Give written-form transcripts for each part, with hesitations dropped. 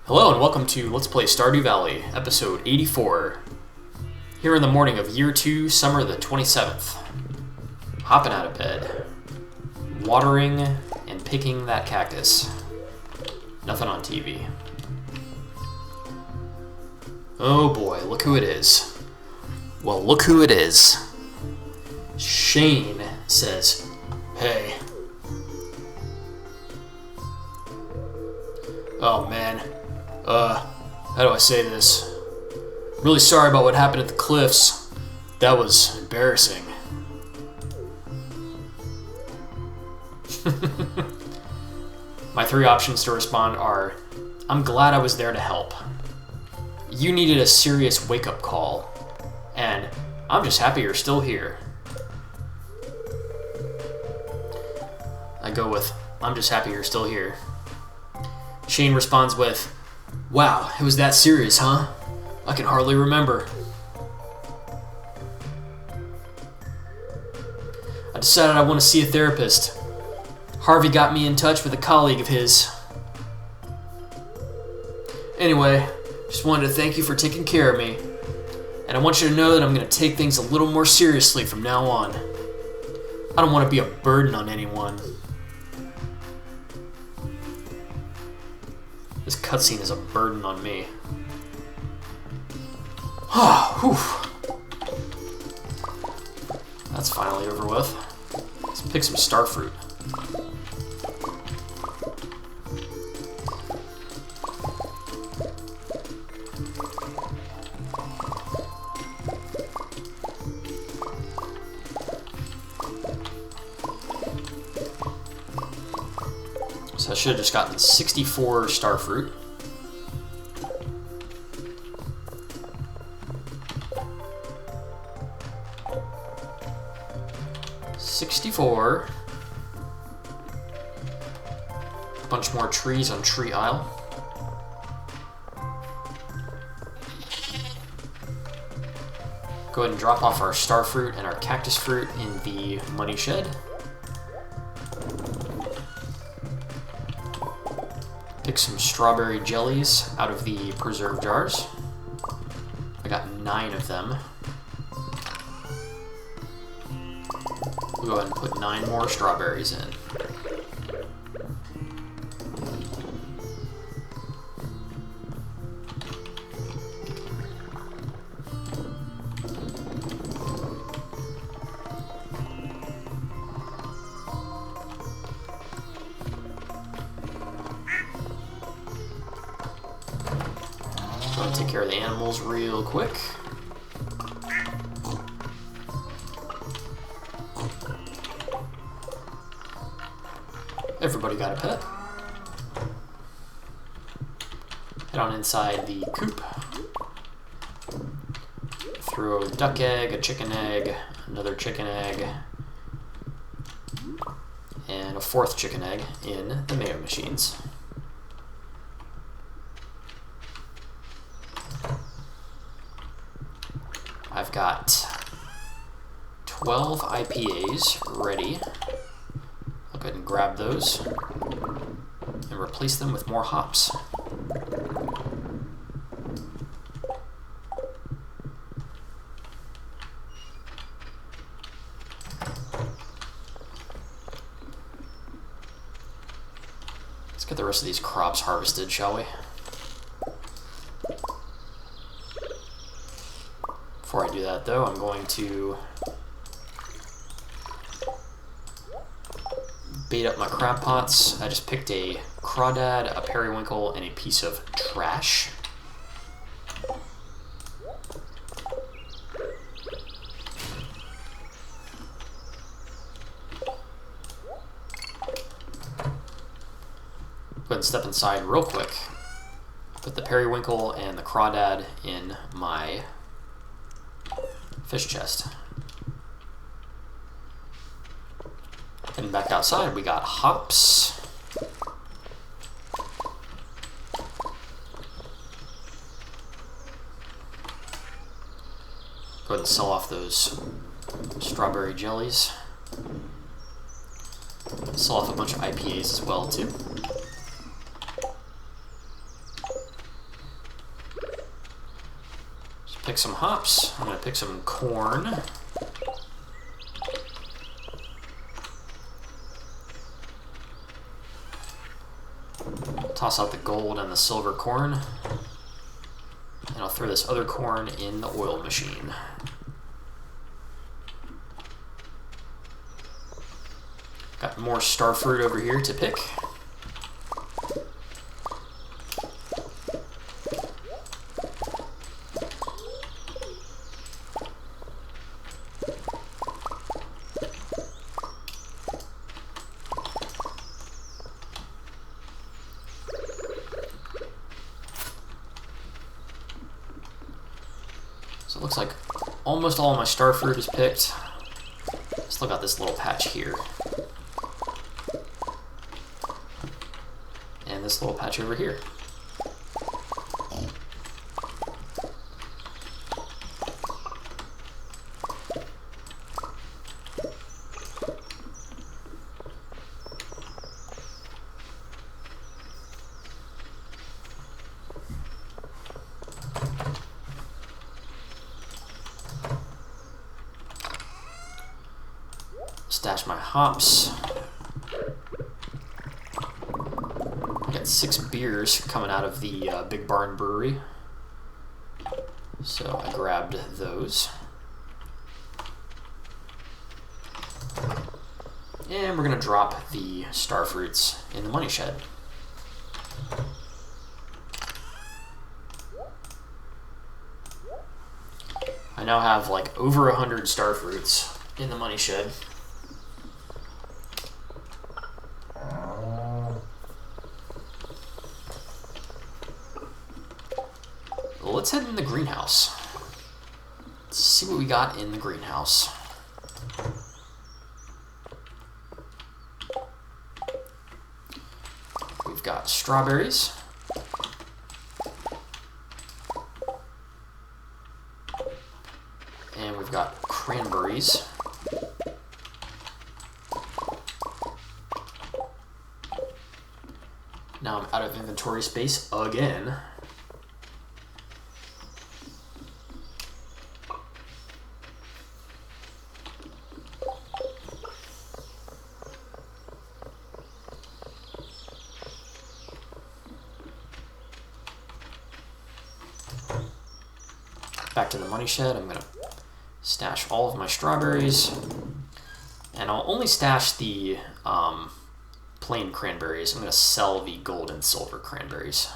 Hello and welcome to Let's Play Stardew Valley, episode 84. Here in the morning of year 2, summer the 27th. Hopping out of bed. Watering and picking that cactus. Nothing on TV. Oh boy, look who it is. Well, look who it is. Shane says, "Hey." Oh man. How do I say this? Really sorry about what happened at the cliffs. That was embarrassing. My three options to respond are, I'm glad I was there to help. You needed a serious wake-up call. And I'm just happy you're still here. I go with, I'm just happy you're still here. Shane responds with, wow, it was that serious, huh? I can hardly remember. I decided I want to see a therapist. Harvey got me in touch with a colleague of his. Anyway, just wanted to thank you for taking care of me. And I want you to know that I'm going to take things a little more seriously from now on. I don't want to be a burden on anyone. This cutscene is a burden on me. That's finally over with. Let's pick some starfruit. So I should have just gotten 64 starfruit. A bunch more trees on Tree Isle. Go ahead and drop off our starfruit and our cactus fruit in the money shed. Pick some strawberry jellies out of the preserve jars. I got 9 of them. We'll go ahead and put 9 more strawberries in. Go ahead and take care of the animals real quick. Everybody got a pet. Head on inside the coop. Throw a duck egg, a chicken egg, another chicken egg, and a 4th chicken egg in the mayo machines. I've got 12 IPAs ready. I'll go ahead and grab those and replace them with more hops. Let's get the rest of these crops harvested, shall we? Before I do that, though, I'm going to bait up my crab pots. I just picked a crawdad, a periwinkle, and a piece of trash. Go ahead and step inside real quick. Put the periwinkle and the crawdad in my fish chest. And back outside, we got hops. Go ahead and sell off those strawberry jellies. Sell off a bunch of IPAs as well, too. pick some hops. I'm going to pick some corn. Toss out the gold and the silver corn. And I'll throw this other corn in the oil machine. Got more starfruit over here to pick. So it looks like almost all of my starfruit is picked. Still got this little patch here. And this little patch over here. Stash my hops. I got 6 beers coming out of the Big Barn Brewery, so I grabbed those. And we're gonna drop the starfruits in the money shed. I now have like over 100 starfruits in the money shed. Let's head in the greenhouse. Let's see what we got in the greenhouse. We've got strawberries. And we've got cranberries. Now I'm out of inventory space again. Back to the money shed. I'm going to stash all of my strawberries. And I'll only stash the plain cranberries. I'm going to sell the gold and silver cranberries.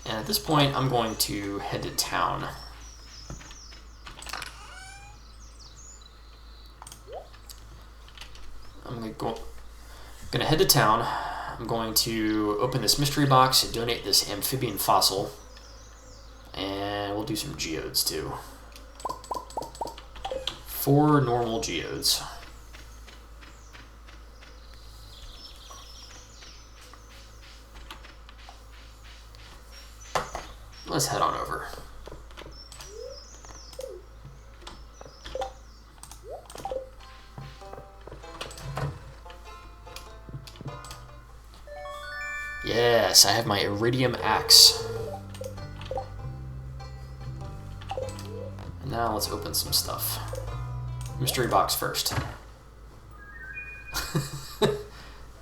And at this point, I'm going to head to town. I'm going to head to town. I'm going to open this mystery box and donate this amphibian fossil. And we'll do some geodes too. 4 normal geodes. Let's head on over. Yes, I have my iridium axe. And now let's open some stuff. Mystery box first.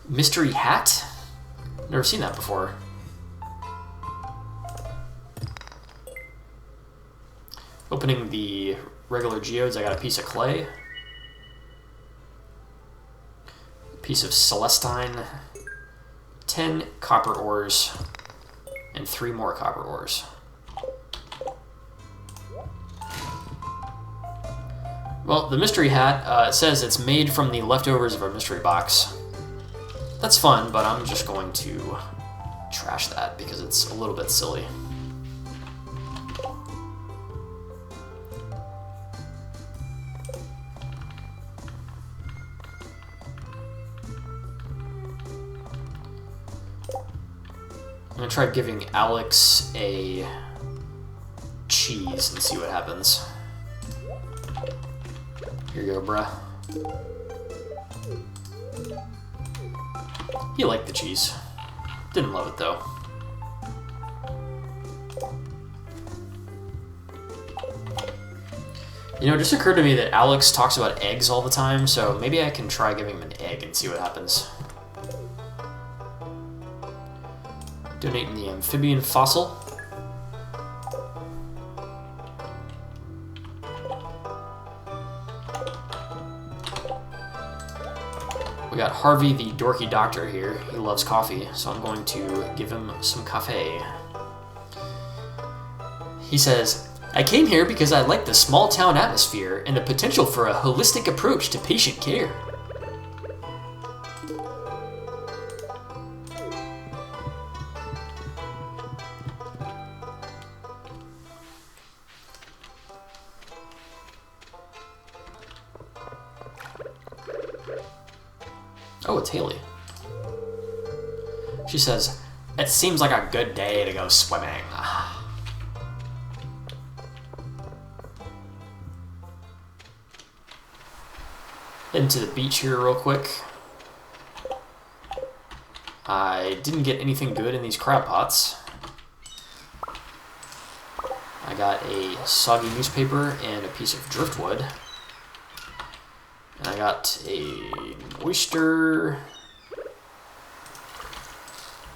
Mystery hat? Never seen that before. Opening the regular geodes, I got a piece of clay, a piece of celestine, 10 copper ores, and 3 more copper ores. Well, the mystery hat, it says it's made from the leftovers of our mystery box. That's fun, but I'm just going to trash that because it's a little bit silly. I'm gonna try giving Alex a cheese and see what happens. Here you go, bruh. He liked the cheese. Didn't love it, though. You know, it just occurred to me that Alex talks about eggs all the time, so maybe I can try giving him an egg and see what happens. Donating the amphibian fossil. We got Harvey, the dorky doctor here. He loves coffee, so I'm going to give him some cafe. He says, I came here because I like the small town atmosphere and the potential for a holistic approach to patient care. Oh, it's Haley. She says, it seems like a good day to go swimming. Heading to the beach here real quick. I didn't get anything good in these crab pots. I got a soggy newspaper and a piece of driftwood. And I got an oyster,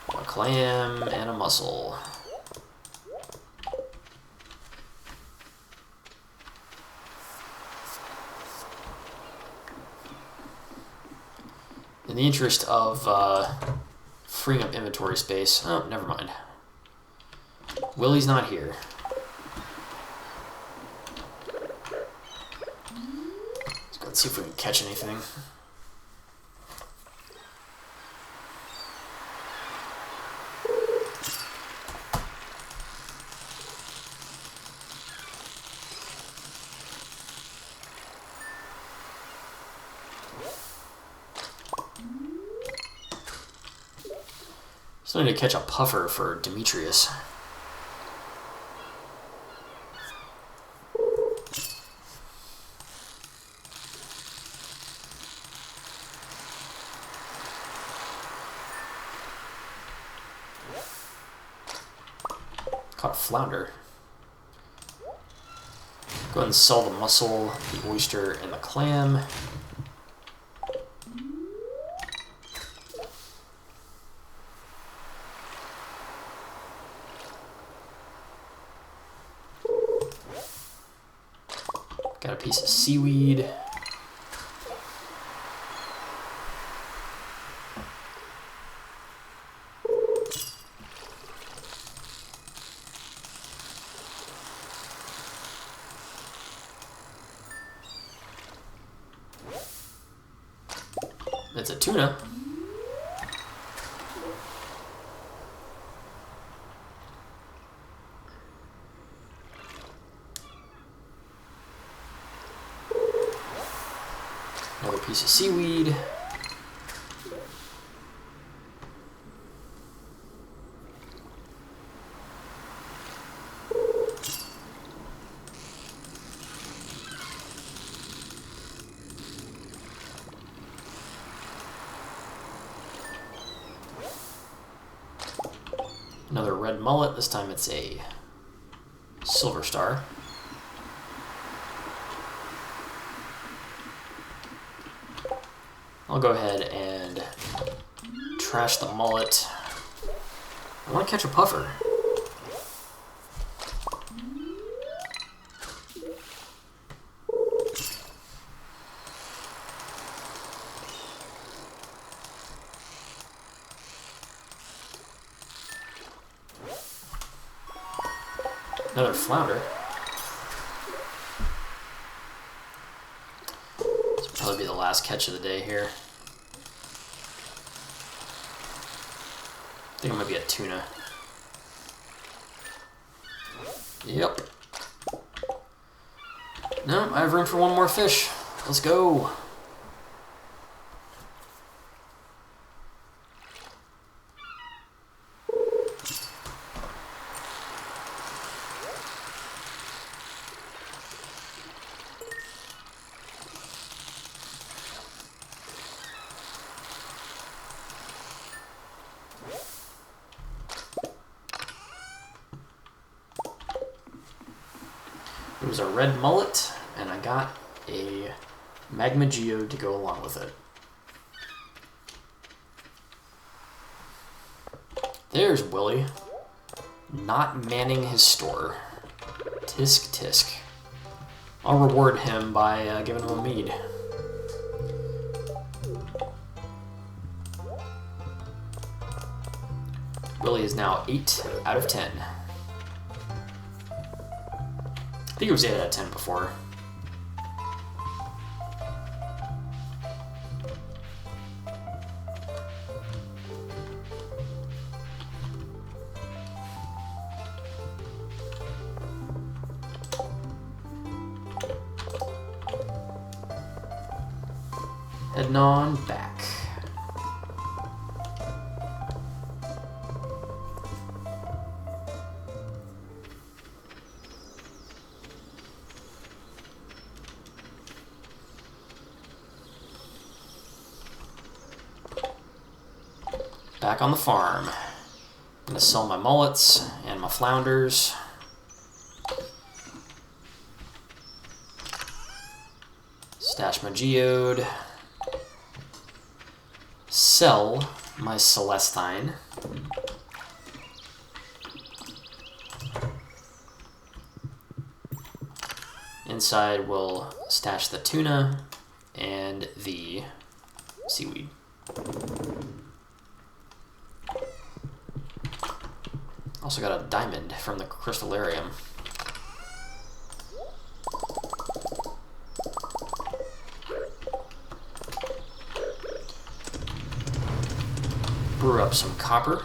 a clam, and a mussel. In the interest of freeing up inventory space, oh, never mind. Willie's not here. Let's see if we can catch anything. Still need to catch a puffer for Demetrius. Caught a flounder. Go ahead and sell the mussel, the oyster, and the clam. Got a piece of seaweed. It's a tuna. Another piece of seaweed. Another red mullet. This time it's a silver star. I'll go ahead and trash the mullet. I want to catch a puffer. Another flounder. This will probably be the last catch of the day here. I think it might be a tuna. Yep. No, I have room for one more fish. Let's go. There's a red mullet, and I got a magma geode to go along with it. There's Willie, not manning his store. Tisk tisk. I'll reward him by giving him a mead. Willie is now 8 out of 10. I think it was 8 out of 10 before. Heading on back. Back on the farm. I'm gonna sell my mullets and my flounders. Stash my geode. Sell my Celestine. Inside we'll stash the tuna and the seaweed. Also got a diamond from the crystallarium. Brew up some copper.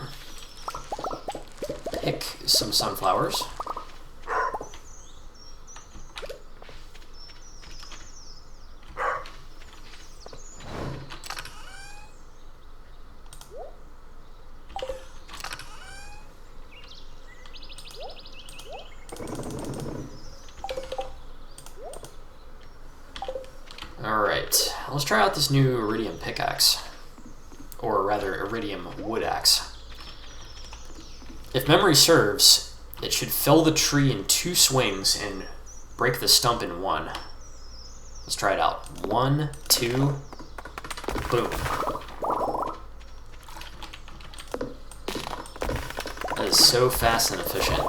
Pick some sunflowers. Alright, let's try out this new iridium pickaxe. Or rather, iridium wood axe. If memory serves, it should fell the tree in 2 swings and break the stump in 1. Let's try it out. 1, 2, boom. That is so fast and efficient.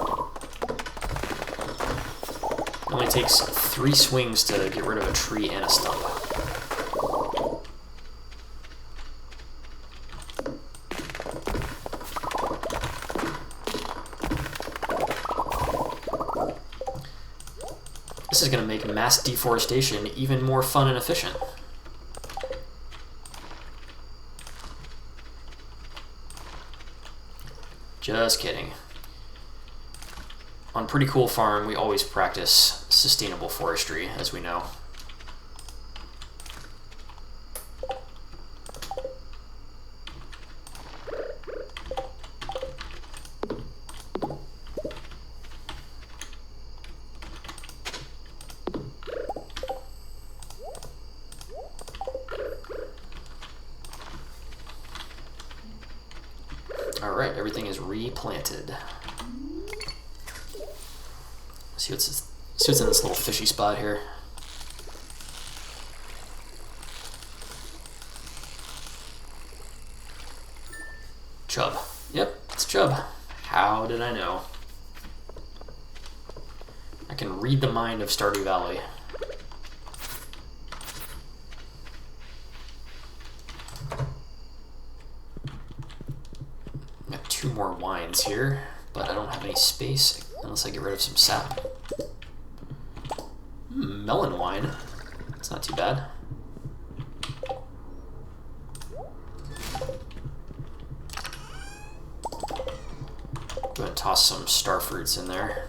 It only takes 3 swings to get rid of a tree and a stump. This is going to make mass deforestation even more fun and efficient. Just kidding. On Pretty Cool Farm, we always practice sustainable forestry, as we know. Alright, everything is replanted. See what's in this little fishy spot here. Chub. Yep, it's chub. How did I know? I can read the mind of Stardew Valley. Got 2 more wines here, but I don't have any space unless I get rid of some sap. Melon wine. That's not too bad. Go ahead and toss some star fruits in there.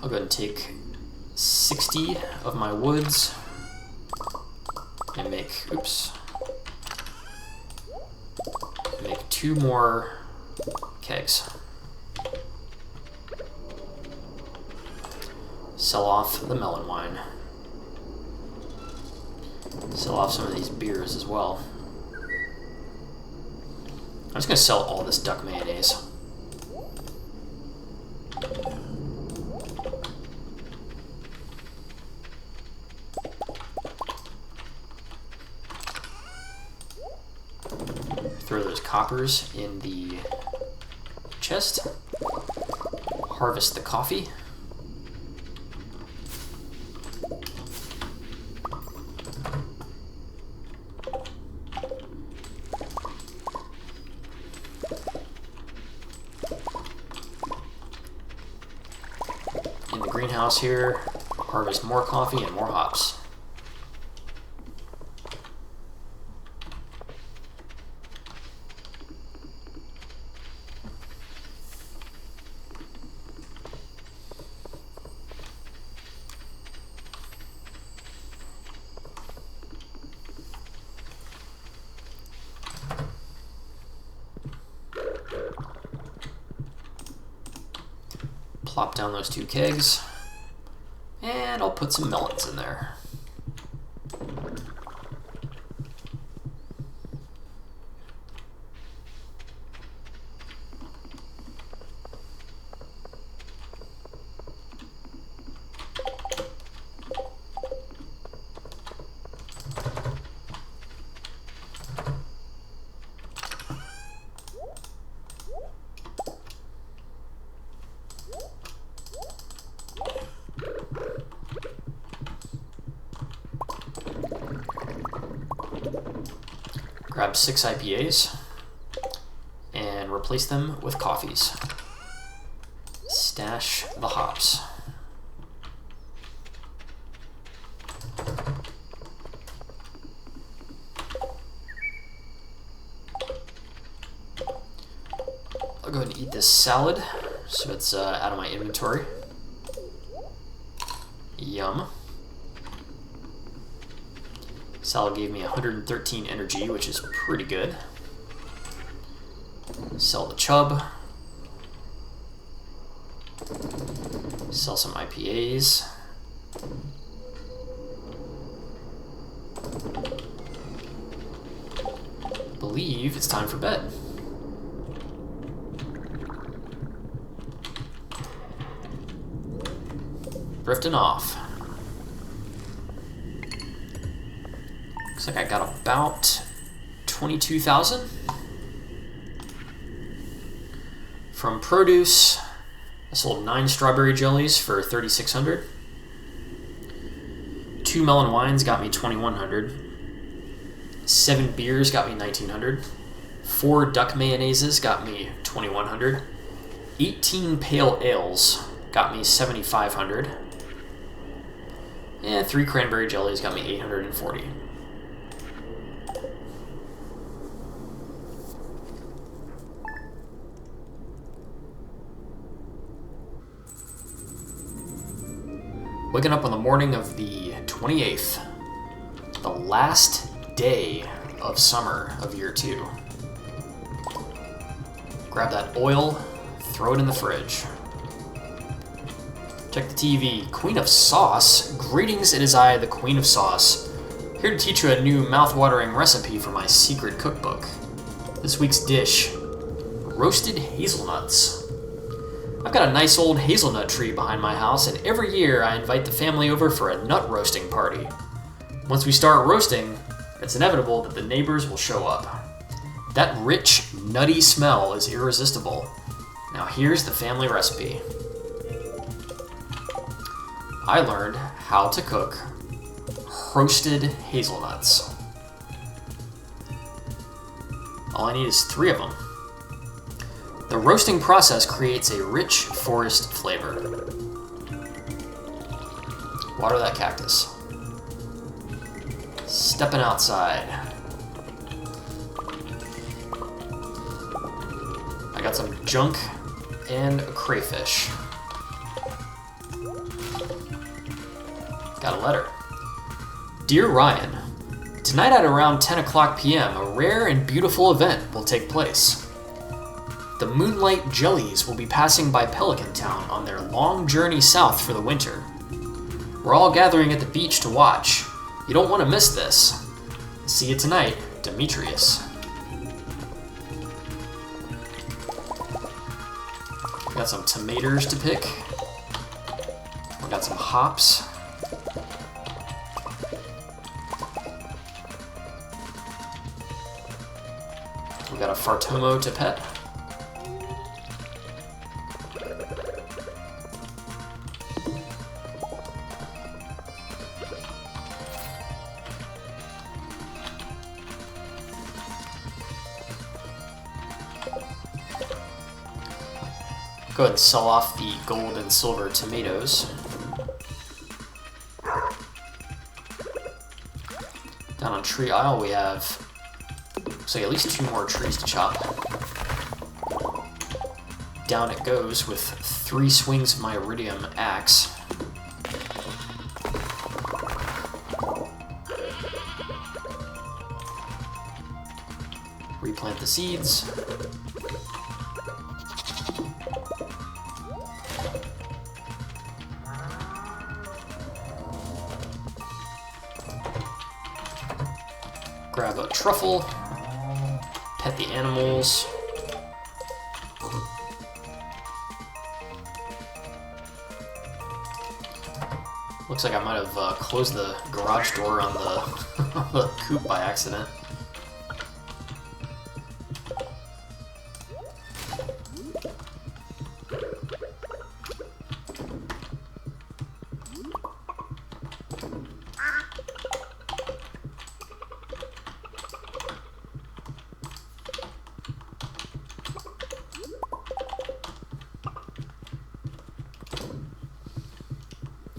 I'll go ahead and take 60 of my woods. Oops. Make 2 more kegs. Sell off the melon wine. Sell off some of these beers as well. I'm just going to sell all this duck mayonnaise. Throw those coppers in the chest. Harvest the coffee. In the greenhouse here, harvest more coffee and more hops. Plop down those 2 kegs, and I'll put some melons in there. Grab 6 IPAs and replace them with coffees. Stash the hops. I'll go ahead and eat this salad so it's out of my inventory. Yum. Salad gave me 113 energy, which is pretty good. Sell the chub. Sell some IPAs. Believe it's time for bed. Drifting off. Looks like I got about 22,000 from produce. I sold 9 strawberry jellies for 3,600. 2 melon wines got me 2,100. 7 beers got me 1,900. 4 duck mayonnaises got me 2,100. 18 pale ales got me 7,500. And 3 cranberry jellies got me 840. Waking up on the morning of the 28th, the last day of summer of year 2. Grab that oil, throw it in the fridge. Check the TV. Queen of Sauce. Greetings, it is I, the Queen of Sauce, here to teach you a new mouth-watering recipe for my secret cookbook. This week's dish, roasted hazelnuts. I've got a nice old hazelnut tree behind my house, and every year I invite the family over for a nut roasting party. Once we start roasting, it's inevitable that the neighbors will show up. That rich, nutty smell is irresistible. Now here's the family recipe. I learned how to cook roasted hazelnuts. All I need is 3 of them. The roasting process creates a rich forest flavor. Water that cactus. Stepping outside. I got some junk and a crayfish. Got a letter. Dear Ryan, Tonight at around 10 o'clock p.m., a rare and beautiful event will take place. The Moonlight Jellies will be passing by Pelican Town on their long journey south for the winter. We're all gathering at the beach to watch. You don't want to miss this. See you tonight, Demetrius. We got some tomatoes to pick. We got some hops. We got a Fartomo to pet. Go ahead and sell off the gold and silver tomatoes. Down on Tree Isle we have, looks like at least 2 more trees to chop. Down it goes with 3 swings of my iridium axe. Replant the seeds. Grab a truffle, pet the animals. Looks like I might have closed the garage door on the, on the coop by accident.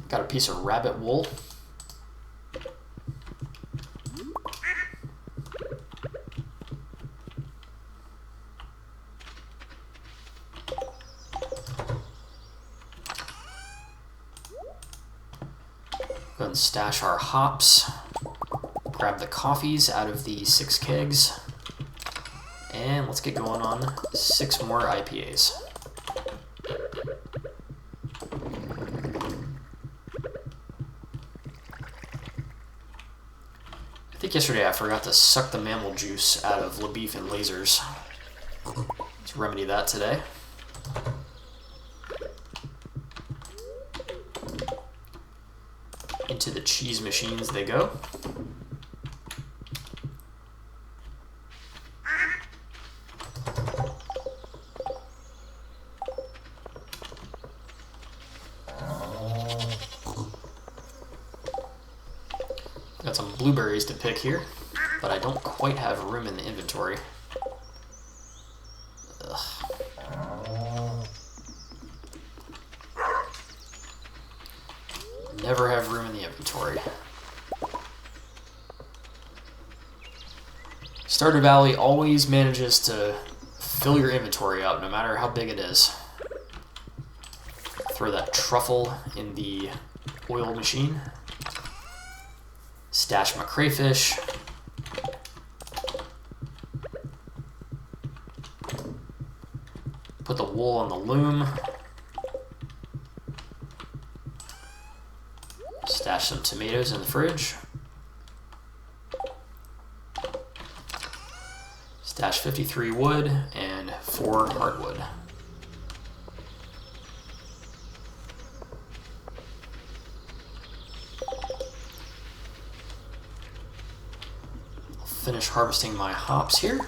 Got a piece of rabbit wool. Go ahead and stash our hops. Grab the coffees out of the 6 kegs. And let's get going on 6 more IPAs. I think yesterday I forgot to suck the mammal juice out of LaBeef and Lasers. Let's remedy that today. Into the cheese machines they go. Got some blueberries to pick here, but I don't quite have room in the inventory. Ugh. Never have room in the inventory. Stardew Valley always manages to fill your inventory up, no matter how big it is. Throw that truffle in the oil machine. Stash my crayfish. Put the wool on the loom. Stash some tomatoes in the fridge. Stash 53 wood and 4 hardwood. Finish harvesting my hops here.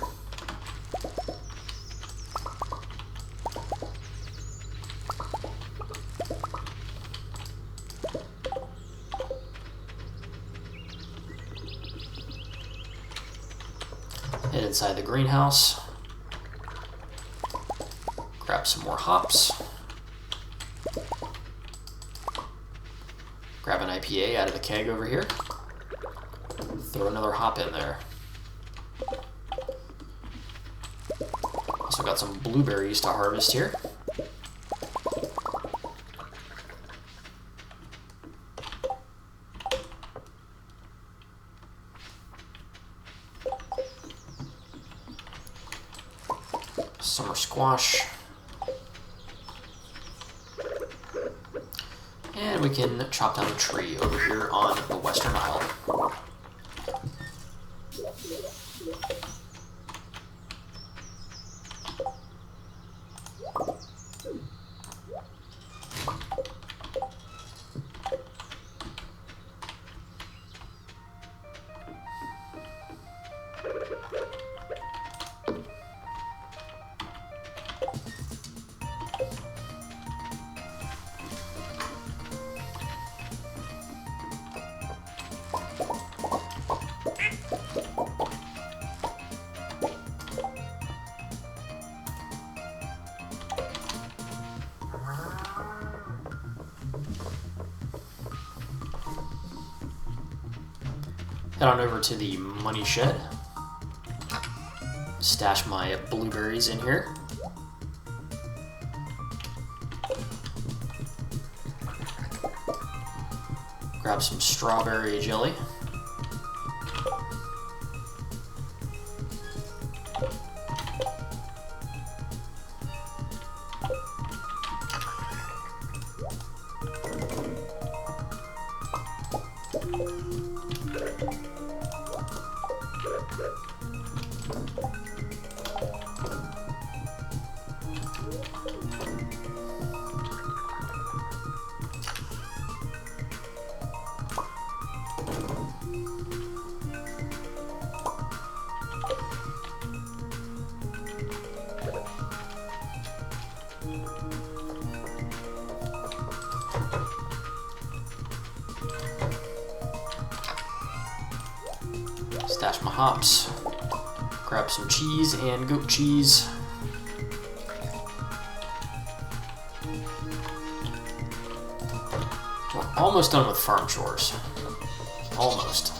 Head inside the greenhouse. Grab some more hops. Grab an IPA out of the keg over here. Throw another hop in there. Also got some blueberries to harvest here. squash. And we can chop down a tree over here on the Western Isle. Head on over to the money shed. Stash my blueberries in here. Grab some strawberry jelly. Stash my hops. Grab some cheese and goat cheese. We're almost done with farm chores. Almost.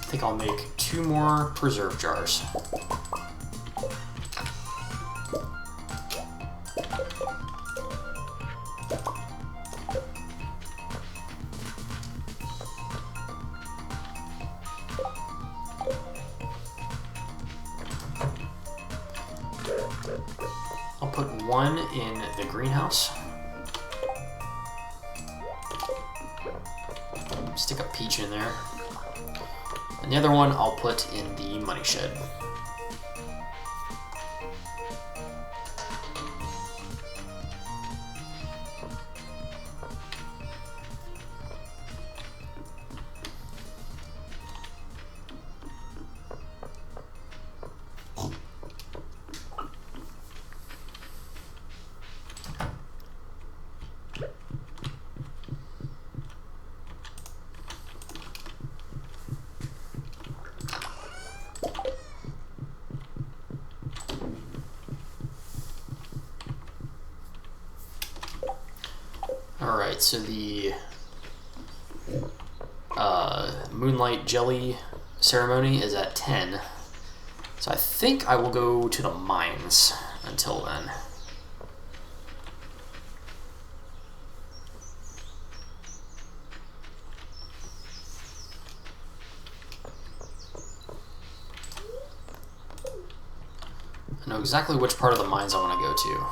I think I'll make 2 more preserve jars. I'll put 1 in the greenhouse. Stick a peach in there. And the other one I'll put in the money shed. Alright, so the moonlight jelly ceremony is at 10. So I think I will go to the mines until then. I know exactly which part of the mines I want to go to.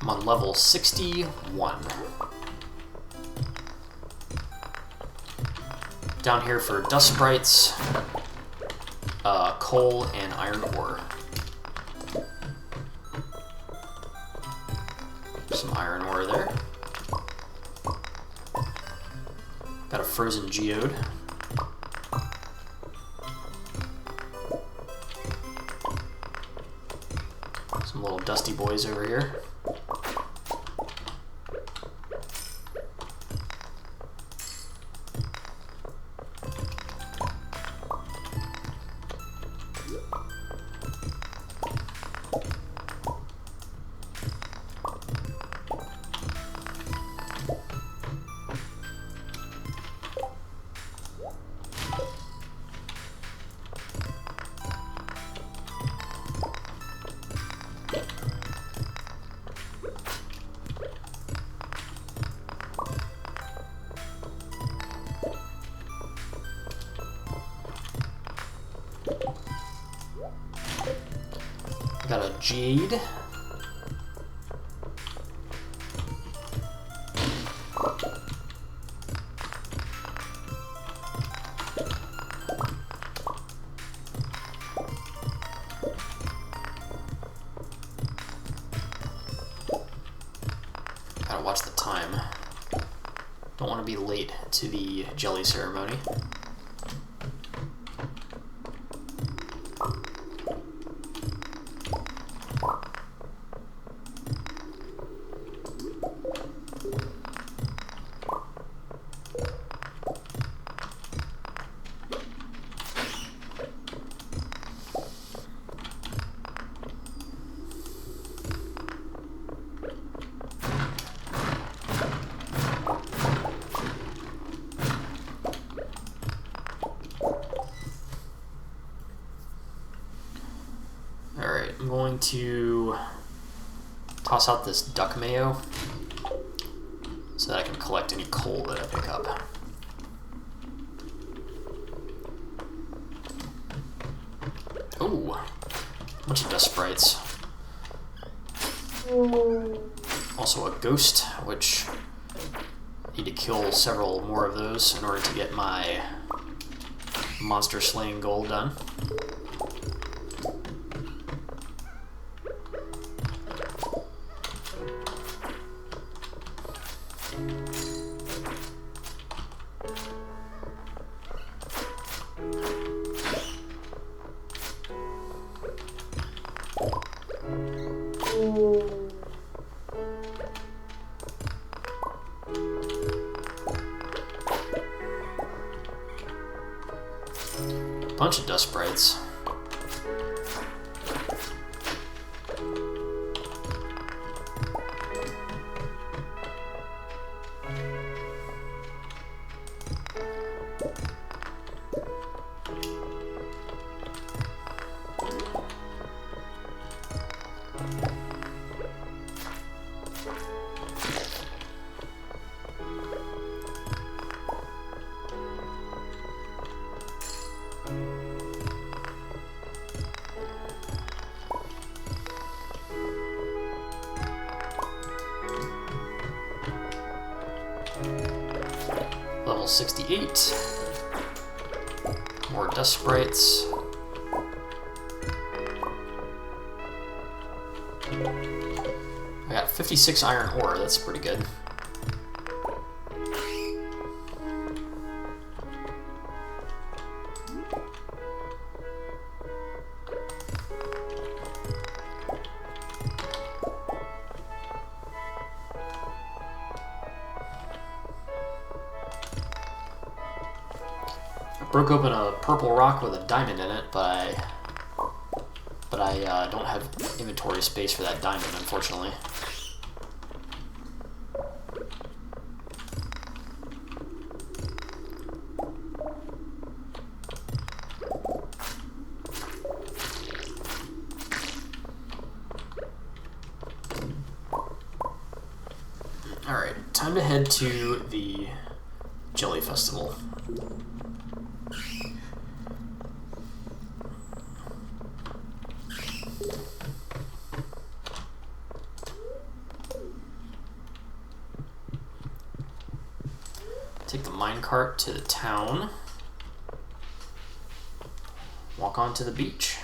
I'm on level 61. Down here for dust sprites, coal, and iron ore. Some iron ore there. Got a frozen geode. Some little dusty boys over here. Got a jade. Gotta watch the time. Don't want to be late to the jelly ceremony. I'm going to toss out this duck mayo so that I can collect any coal that I pick up. Oh, a bunch of dust sprites. Also a ghost, which I need to kill several more of those in order to get my monster slaying goal done. Bunch of dust sprites. Level 68. More dust sprites. I got 56 iron ore, that's pretty good. Broke open a purple rock with a diamond in it, but I don't have inventory space for that diamond, unfortunately. Alright, time to head to the Jelly Festival. Take the minecart to the town. Walk onto the beach.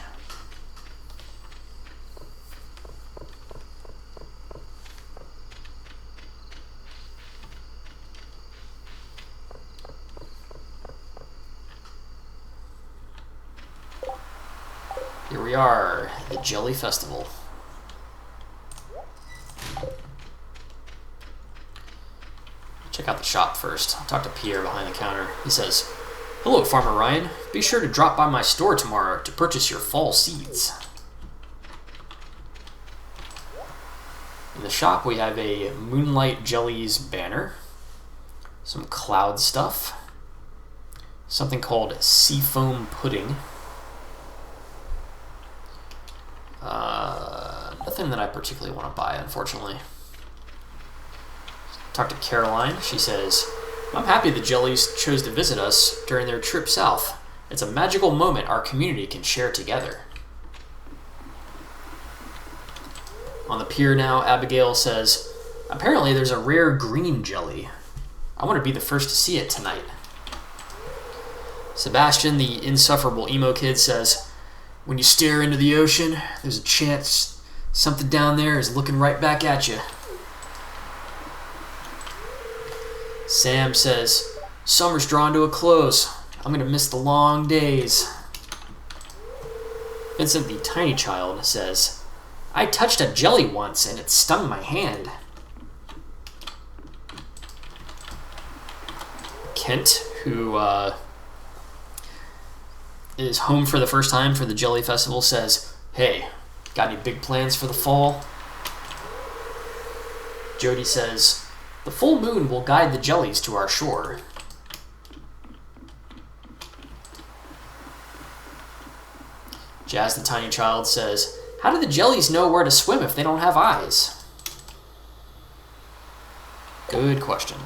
Here we are, the Jelly Festival. Check out the shop first. I'll talk to Pierre behind the counter. He says, "Hello, Farmer Ryan. Be sure to drop by my store tomorrow to purchase your fall seeds." In the shop, we have a Moonlight Jellies banner, some cloud stuff, something called Seafoam Pudding. Nothing that I particularly want to buy, unfortunately. Talk to Caroline. She says, "I'm happy the Jellies chose to visit us during their trip south. It's a magical moment our community can share together." On the pier now, Abigail says, "Apparently there's a rare green jelly. I want to be the first to see it tonight." Sebastian, the insufferable emo kid, says, "When you stare into the ocean, there's a chance something down there is looking right back at you." Sam says, "Summer's drawn to a close. I'm going to miss the long days." Vincent, the tiny child, says, "I touched a jelly once and it stung my hand." Kent, who is home for the first time for the Jelly Festival, says, "Hey, got any big plans for the fall?" Jody says, "The full moon will guide the jellies to our shore." Jazz, the tiny child, says, "How do the jellies know where to swim if they don't have eyes?" Good question.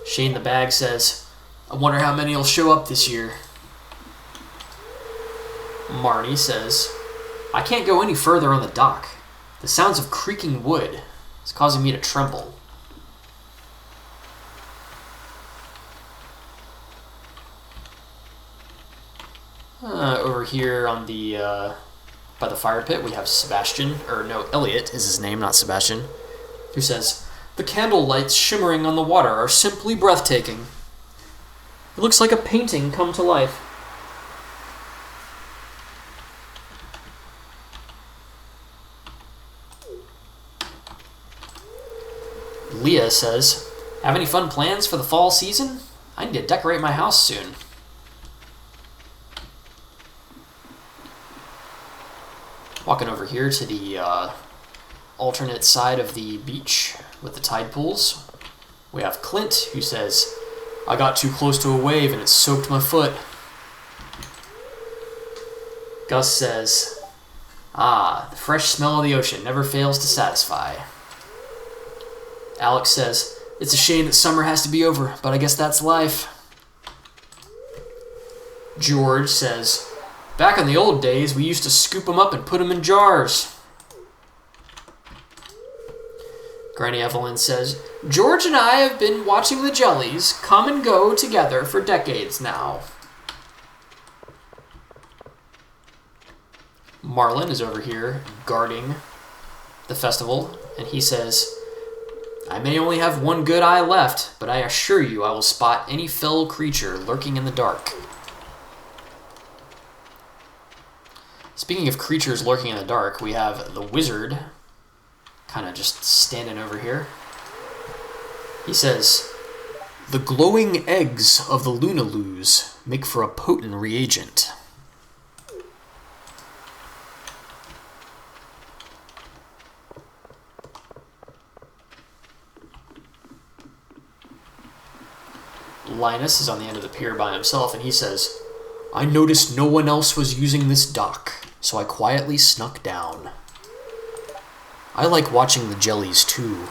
Shane the bag says, "I wonder how many will show up this year." Marnie says, "I can't go any further on the dock. The sounds of creaking wood is causing me to tremble." Over here on the by the fire pit, we have Sebastian, or no, Elliot is his name, not Sebastian, who says, "The candle lights shimmering on the water are simply breathtaking. It looks like a painting come to life." Leah says, "Have any fun plans for the fall season? I need to decorate my house soon." Walking over here to the alternate side of the beach with the tide pools, we have Clint, who says, "I got too close to a wave and it soaked my foot." Gus says, "The fresh smell of the ocean never fails to satisfy." Alex says, "It's a shame that summer has to be over, but I guess that's life." George says, "Back in the old days, we used to scoop them up and put them in jars." Granny Evelyn says, "George and I have been watching the jellies come and go together for decades now." Marlin is over here guarding the festival, and he says, "I may only have one good eye left, but I assure you I will spot any fell creature lurking in the dark." Speaking of creatures lurking in the dark, we have the wizard kind of just standing over here. He says, "The glowing eggs of the Lunaloos make for a potent reagent." Linus is on the end of the pier by himself, and he says, "I noticed no one else was using this dock, so I quietly snuck down. I like watching the jellies too."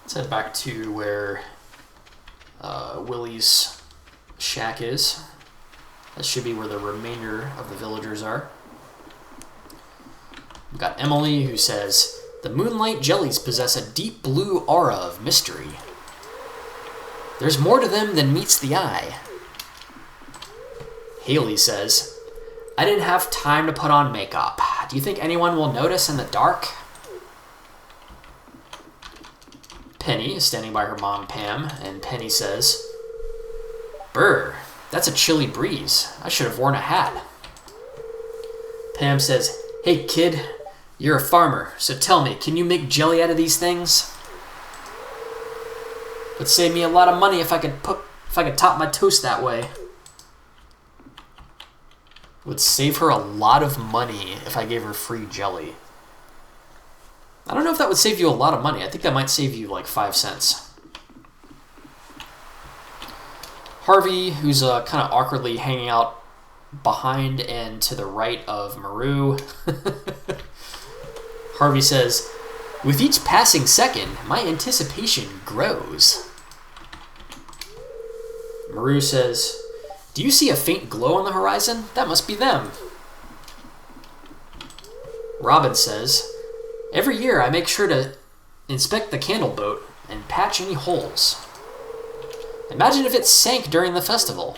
Let's head back to where Willie's shack is. That should be where the remainder of the villagers are. We've got Emily, who says, "The moonlight jellies possess a deep blue aura of mystery. There's more to them than meets the eye." Haley says, "I didn't have time to put on makeup. Do you think anyone will notice in the dark?" Penny is standing by her mom, Pam, and Penny says, "Brr, that's a chilly breeze. I should have worn a hat." Pam says, "Hey kid, you're a farmer, so tell me, can you make jelly out of these things? Would save me a lot of money if I could top my toast that way." Would save her a lot of money if I gave her free jelly. I don't know if that would save you a lot of money. I think that might save you like 5 cents. Harvey, who's kind of awkwardly hanging out behind and to the right of Maru. Harvey says, "With each passing second, my anticipation grows." Maru says, "Do you see a faint glow on the horizon? That must be them." Robin says, "Every year I make sure to inspect the candle boat and patch any holes. Imagine if it sank during the festival."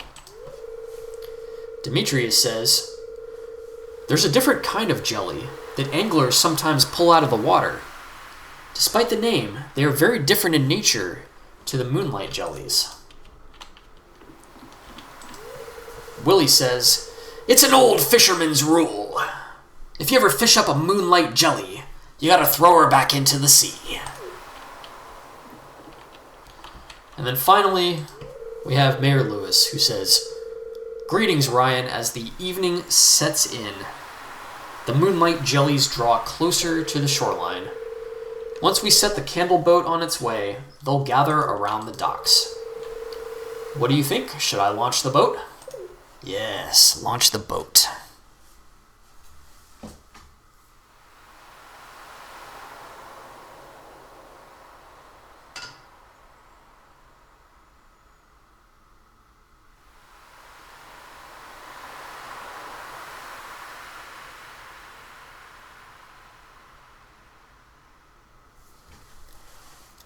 Demetrius says, "There's a different kind of jelly that anglers sometimes pull out of the water. Despite the name, they are very different in nature to the moonlight jellies." Willie says, "It's an old fisherman's rule. If you ever fish up a moonlight jelly, you gotta throw her back into the sea." And then finally, we have Mayor Lewis, who says, "Greetings, Ryan. As the evening sets in, the moonlight jellies draw closer to the shoreline. Once we set the candle boat on its way, they'll gather around the docks. What do you think? Should I launch the boat?" "Yes, launch the boat."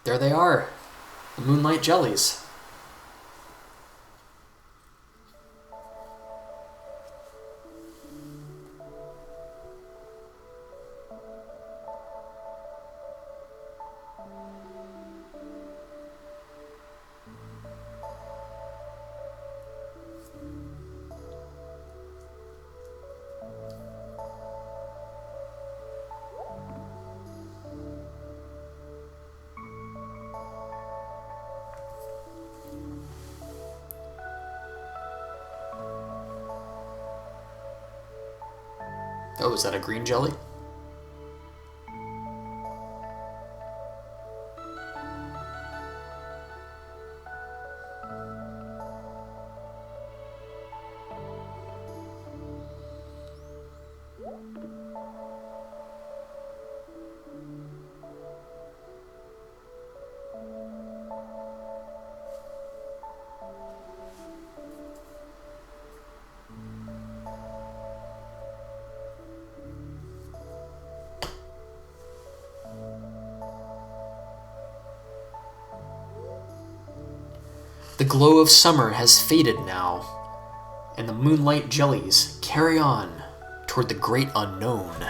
There they are, the moonlight jellies. Oh, is that a green jelly? The glow of summer has faded now, and the moonlight jellies carry on toward the great unknown.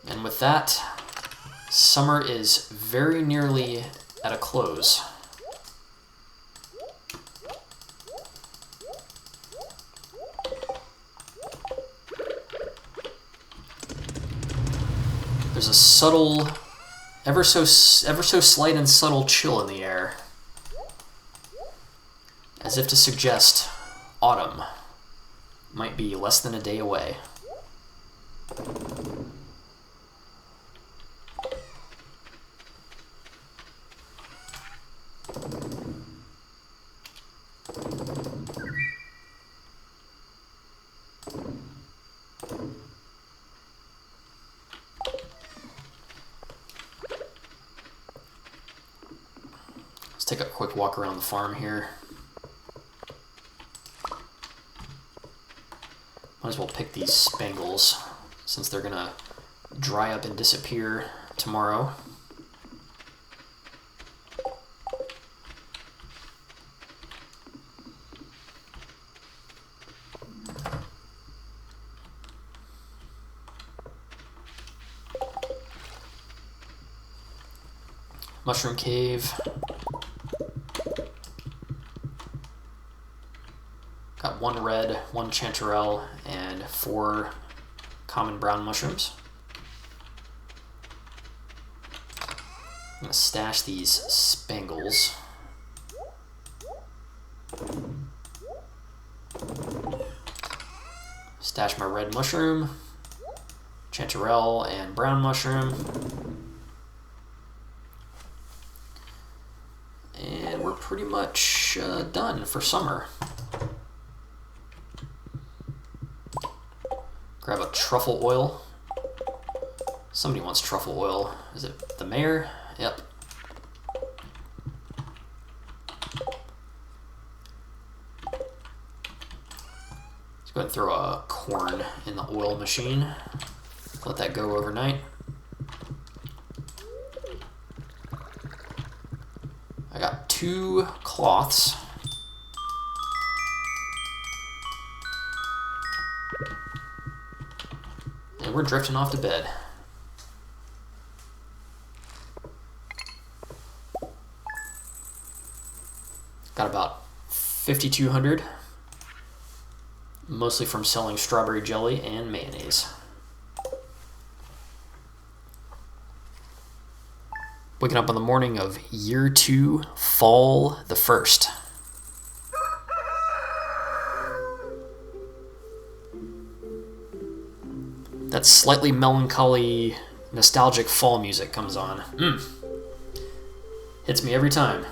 And with that, summer is very nearly at a close. There's a subtle, ever so slight and subtle chill in the air, as if to suggest autumn might be less than a day away. Take a quick walk around the farm here. Might as well pick these spangles since they're gonna dry up and disappear tomorrow. Mushroom cave. Got 1 red, 1 chanterelle, and 4 common brown mushrooms. I'm gonna stash these spangles. Stash my red mushroom, chanterelle, and brown mushroom. And we're pretty much done for summer. Grab a truffle oil. Somebody wants truffle oil. Is it the mayor? Yep. Let's go ahead and throw a corn in the oil machine. Let that go overnight. I got 2 cloths. And we're drifting off to bed. Got about 5,200, mostly from selling strawberry jelly and mayonnaise. Waking up on the morning of year 2, fall the 1st. That slightly melancholy, nostalgic fall music comes on. Hits me every time.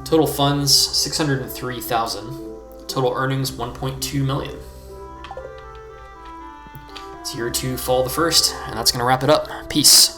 Total funds, 603,000. Total earnings, 1.2 million. It's year 2, fall the 1st, and that's going to wrap it up. Peace.